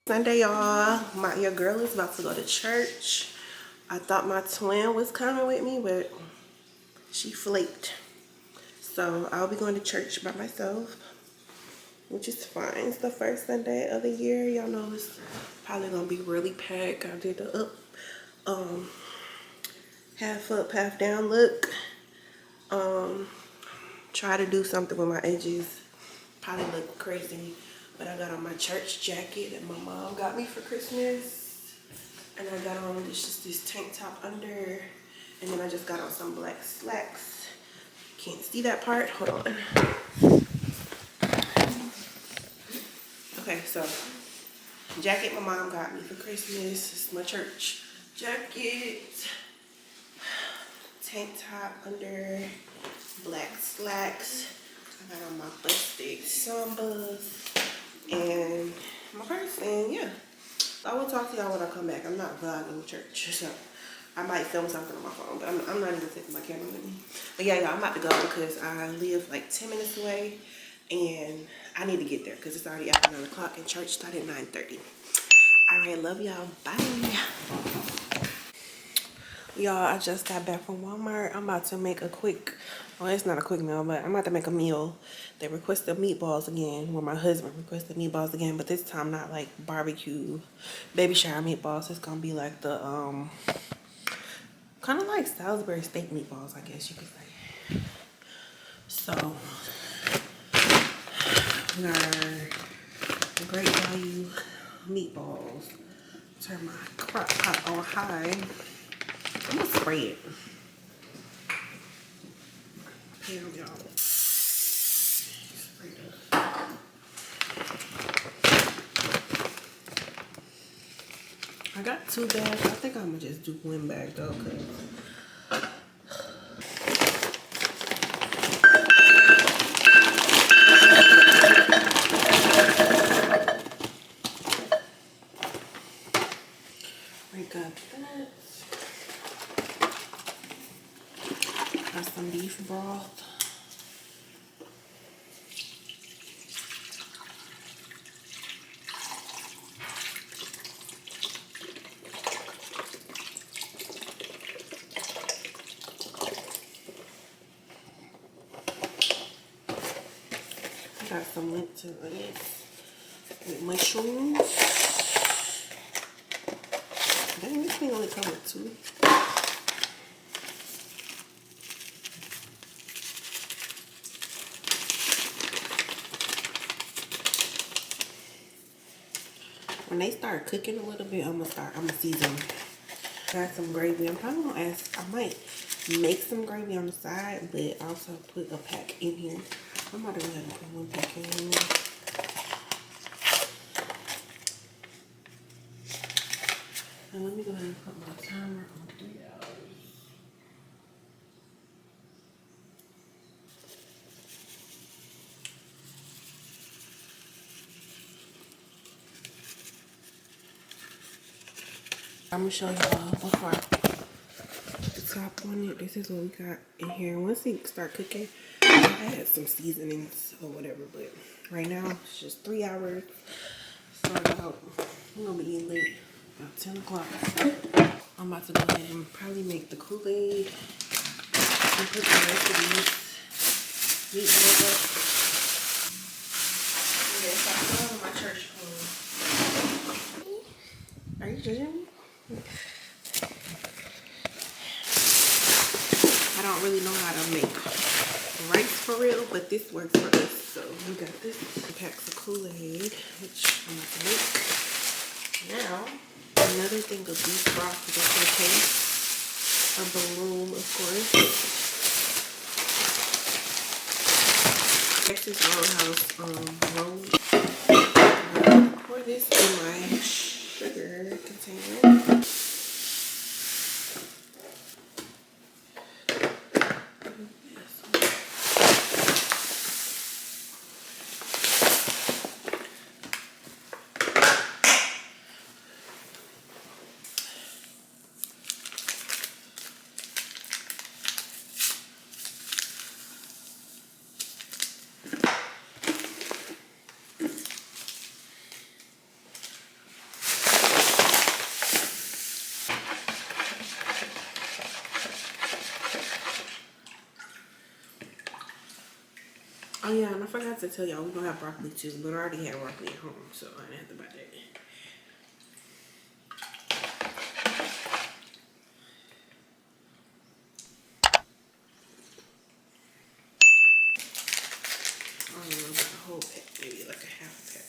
Sunday, y'all. Your girl is about to go to church. I thought my twin was coming with me, but she flaked. So I'll be going to church by myself, which is fine. It's the first Sunday of the year. Y'all know it's probably gonna be really packed. I did the half up, half down look. Try to do something with my edges. Probably look crazy, but I got on my church jacket that my mom got me for Christmas, and I got on this tank top under, and then I just got on some black slacks. Can't see that part. Hold on. Okay, so jacket my mom got me for Christmas. It's my church jacket. Tank top under, black slacks. I got on my busted sambas and my purse, and yeah. I will talk to y'all when I come back. I'm not vlogging church, so I might film something on my phone, but I'm not even taking my camera with me. But yeah, y'all, I'm about to go because I live like 10 minutes away, and I need to get there because it's already after 9 o'clock and church started at 9:30. All right, love y'all. Bye. Y'all, I just got back from Walmart. I'm about to make a quick, well, it's not a quick meal, but I'm about to make a meal. They requested meatballs again, well, my husband requested meatballs again, but this time not like barbecue baby shower meatballs. It's gonna be like the kind of like Salisbury steak meatballs, I guess you could say. So we got our great value meatballs. Turn my crock pot on high. I'm gonna spray it. Damn, y'all. Spray it. I got 2 bags. I think I'm gonna just do 1 bag though, cause we got that. Got some beef broth. Got some lentil with mushrooms. Dang, this thing only comes with 2. When they start cooking a little bit, I'm gonna season. Got some gravy. I'm probably gonna ask, I might make some gravy on the side, but also put a pack in here. I'm about to go ahead and put 1 pack in there. Now let me go ahead and put my timer on 3 hours. I'm gonna show y'all before I put the top on it. This is what we got in here. Once it start cooking, I add some seasonings or whatever, but right now it's just 3 hours. So we're gonna be eating late, about 10 o'clock. I'm about to go ahead and probably make the Kool-Aid and put the rest of these meatballs up. Okay, so I'm going to my church clothes. Are you judging me? I don't really know how to make rice for real, but this works for us. So we got this packs of Kool-Aid, which I'm about to make. Now, another thing of beef broth just in case. A balloon, of course. This is Roadhouse roll. Pour this in my sugar container. Oh yeah, and I forgot to tell y'all we're gonna have broccoli too, but I already had broccoli at home, so I didn't have to buy that. I don't know about a whole pack, maybe like a half pack.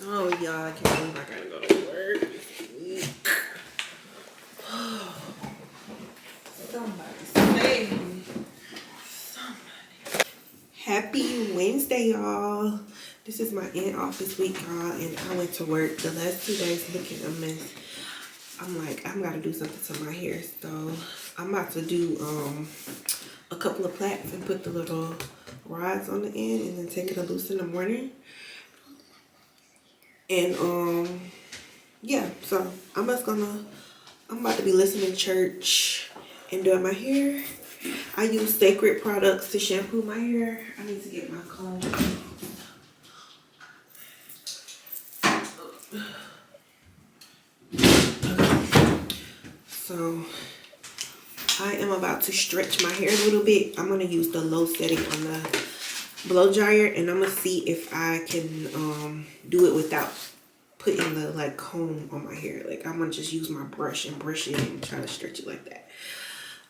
Oh y'all, I can't believe I gotta go to work this week. Somebody save me. Somebody. Happy Wednesday, y'all. This is my in-office week, y'all, and I went to work the last 2 days looking a mess. I'm like, I'm gotta do something to my hair, so I'm about to do a couple of plaits and put the little rods on the end and then take it to loose in the morning. And yeah, so I'm about to be listening to church and doing my hair. I use Sacred products to shampoo my hair. I need to get my comb. So I am about to stretch my hair a little bit. I'm gonna use the low setting on the blow dryer, and I'm gonna see if I can do it without putting the like comb on my hair. Like I'm gonna just use my brush and brush it and try to stretch it like that.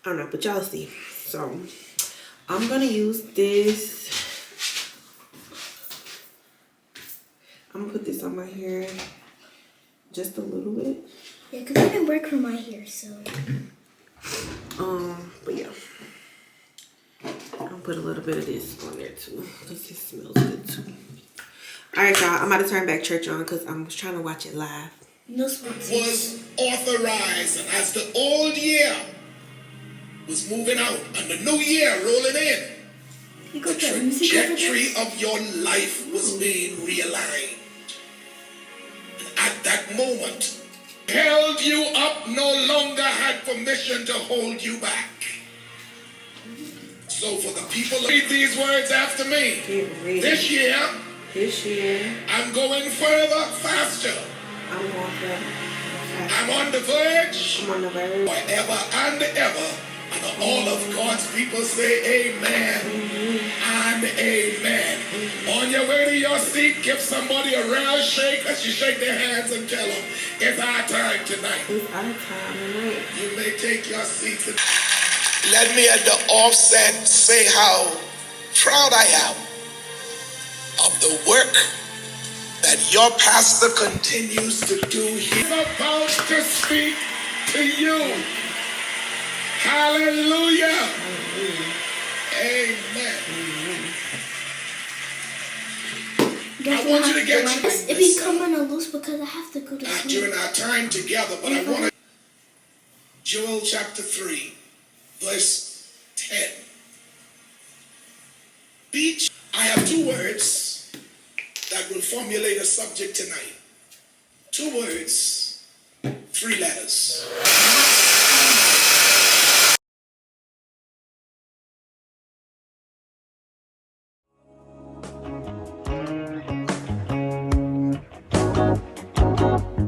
I don't know, but y'all see. So I'm gonna use this. I'm gonna put this on my hair just a little bit. Yeah, because I didn't work for my hair, so. But yeah. I'm gonna put a little bit of this on there too, because it smells good too. Alright, y'all, I'm about to turn back church on because I'm trying to watch it live. No sponsors. Was authorized, and as the old year was moving out and the new year rolling in, You the got that music over trajectory there? of your life was being realigned. And at that moment, held you up no longer had permission to hold you back. So for the people, read these words after me. This year, I'm going further, faster. I'm going further. I'm on the verge. I'm on the verge. Forever and ever. And all of God's people say amen and amen. On your way to your seat, give somebody a round shake as you shake their hands and tell them, it's our time tonight. It's our time tonight. You may take your seats. Let me at the offset say how proud I am of the work that your pastor continues to do. He's about to speak to you. Hallelujah. Amen. I want you to get It be coming loose because I have to go to not sleep. during our time together, but I want to. Joel chapter 3, verse 10. Beach. I have 2 words that will formulate a subject tonight. 2 words, 3 letters.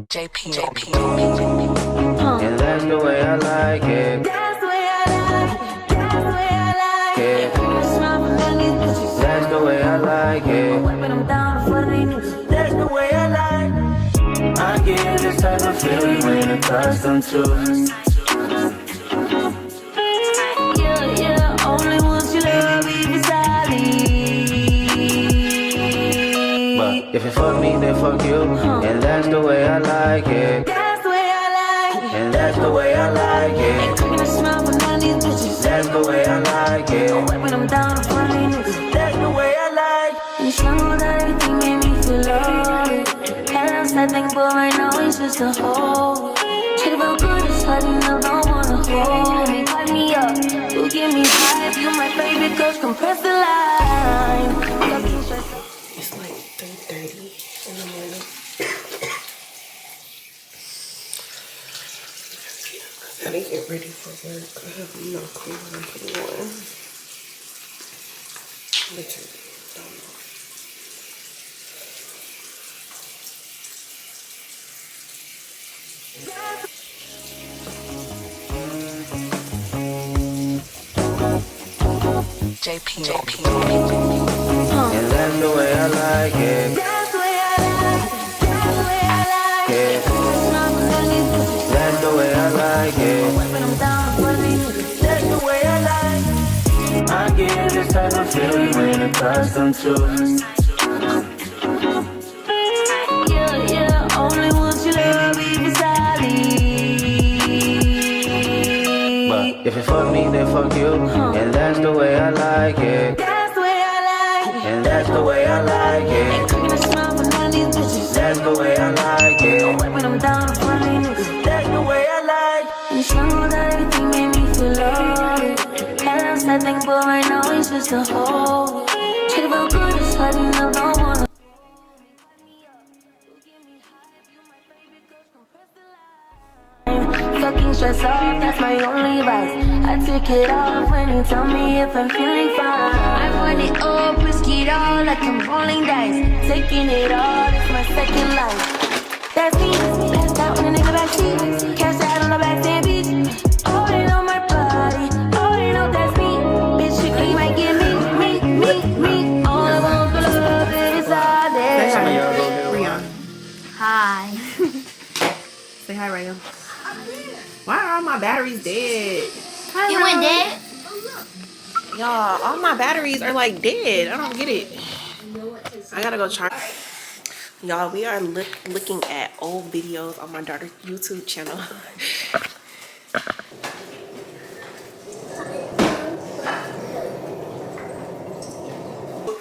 JP. And that's the way I like it. That's the way I like it. That's the way I like it. That's the way I like it. That's the way I like it. I get this type of feeling when accustomed to. Yeah, only once you love me beside But if you fuck me, then fuck you. And that's the way I like it. That's the way I like it. And that's the way I like it. Ain't taking a smile from none of these bitches. That's the way I like it. Don't wait when I'm down in front of these niggas. That's the way I like it. And you know that everything made me feel low. Had else I think, but right now it's just a hole. Shit about good, it's hard enough, don't wanna hold me. Pipe me up, you give me hype. You my favorite cause compress the line. It's like 3:30 in the morning. I gotta get ready for work. I have no clue what I'm putting on. Literally don't know. And that's the way I like it. That's the way I like it. That's the way I like it. That's the way I like it. When I'm down for me, that's the way I like it. I get this type of feel you ain't accustomed to. Yeah, yeah, only want you love me beside me. But if you fuck me, then fuck you. And that's the way I like it. That's the way I like it. And that's the way I like it. Ain't taking a smile for none of these bitches. That's the way I like it. When I'm down for me, niggas. That's the way I like it. You snuggled that everything made me feel low. Had else I think, but right now it's just a hole. Should've felt good, just letting love don't wanna. Fucking stress off, that's my only vice. I take it off when you tell me if I'm feeling fine. I want it up, risk it all like I'm rolling dice. Taking it all, it's my second life. That's me, passed out in a nigga backseat. Cash out on the backstand beach. Oh, they know my body, oh, they know that's me. Bitch, you might get me. All I want for love is out there. Rihanna. Hi. Say hi, Rayo. Why are all my batteries dead? You went dead? Y'all, all my batteries are like dead. I don't get it. I gotta go charge. Y'all, we are looking at old videos on my daughter's YouTube channel.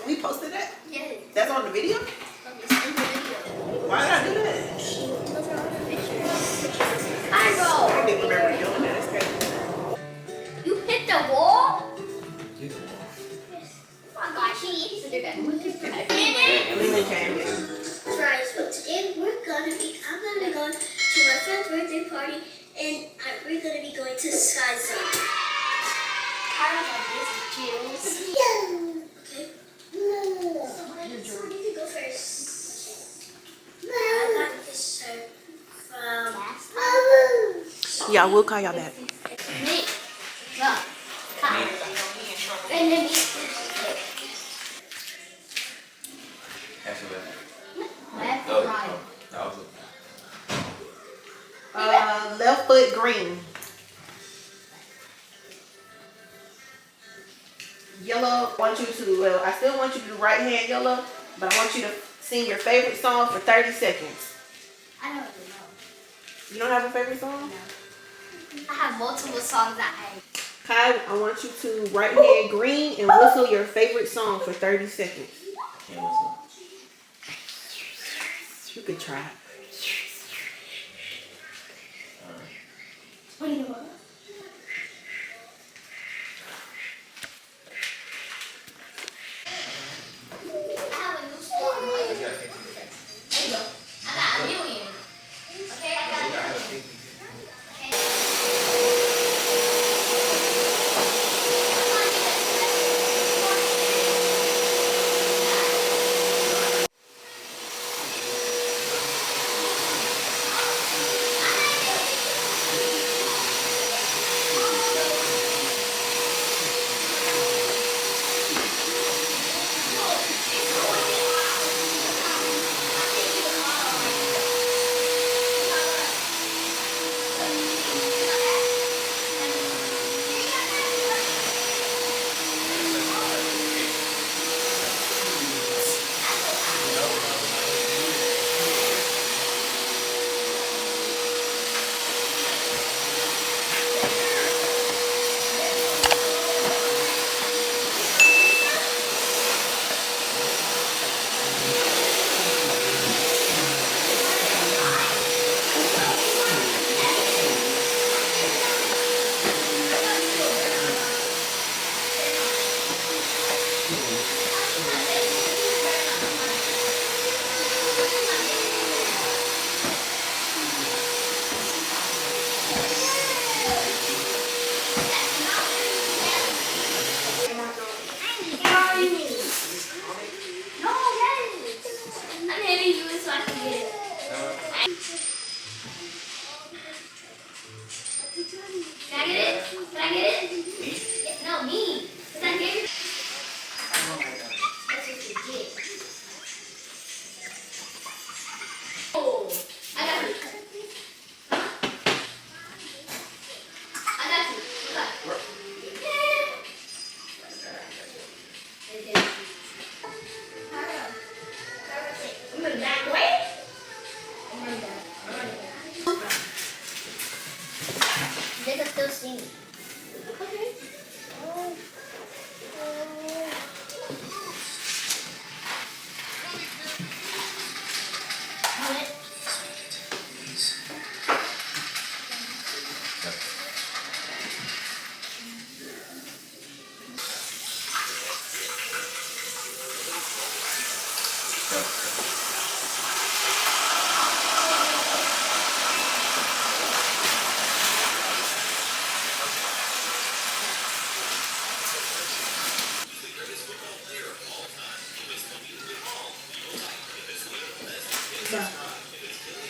We posted that? Yes. That's on the video? Why did I do that? I didn't remember doing that. It's crazy. You hit the wall? Yes. Oh my gosh, he needs to do that. Lily came in. Right, so today I'm gonna go to my friend's birthday party and we're gonna be going to Sky Zone. Kind of like this, chills. Yeah. Okay. No. So you can go first. No. I got this shirt from Yeah, we'll call y'all back. me. No. And then left, right. Left foot green. Yellow, I want you to, well, I still want you to do right hand yellow, but I want you to sing your favorite song for 30 seconds. I don't really know. You don't have a favorite song? I have multiple songs that Kai, I want you to right hand green and whistle your favorite song for 30 seconds. You could try. What do you want? I have a new spot. There you go. I got a million. Okay, I got a million. Can I get it? Yeah, no, me. Cause I gave you. That's what you get. Oh, I got you. I got you. Look. I'm gonna back away. They can still see me. Okay. What?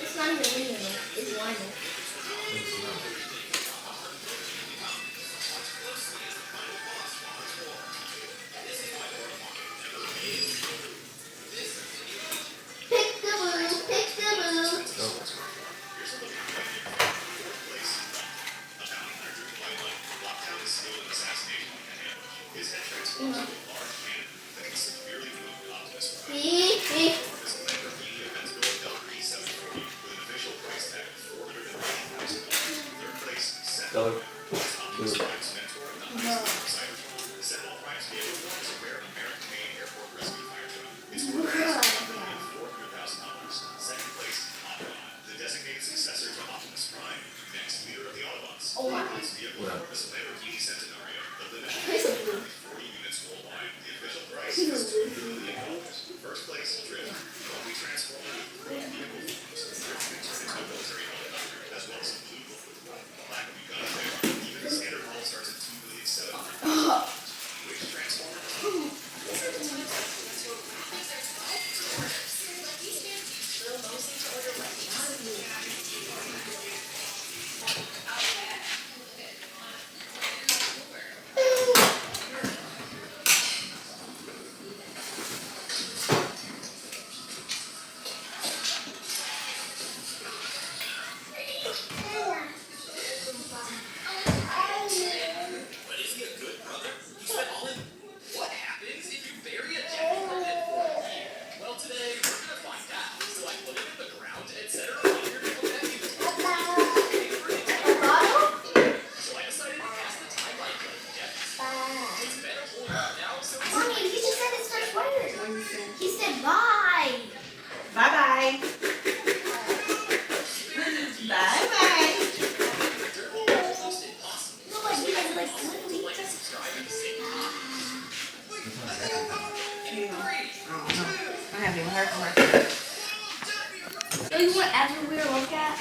It's not even linear. It's linear. Pick-a-boo, pick-a-boo. Beep, beep. Oh my. He's a blue. Mommy, he just said his first word. He said bye. Bye-bye. Bye-bye. No, like, you guys like literally just. I haven't even heard from her. So you want everywhere to look at?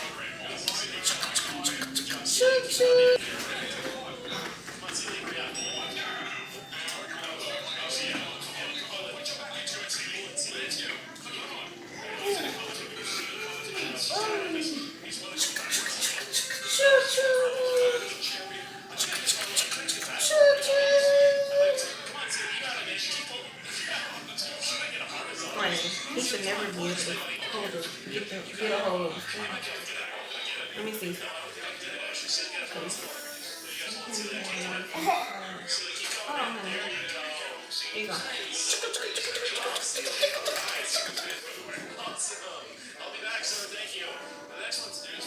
He should never be able to hold it. Get a hold of it. Let me see. Hold on, honey. Here you go. I'll be back, so thank you. The next one to do is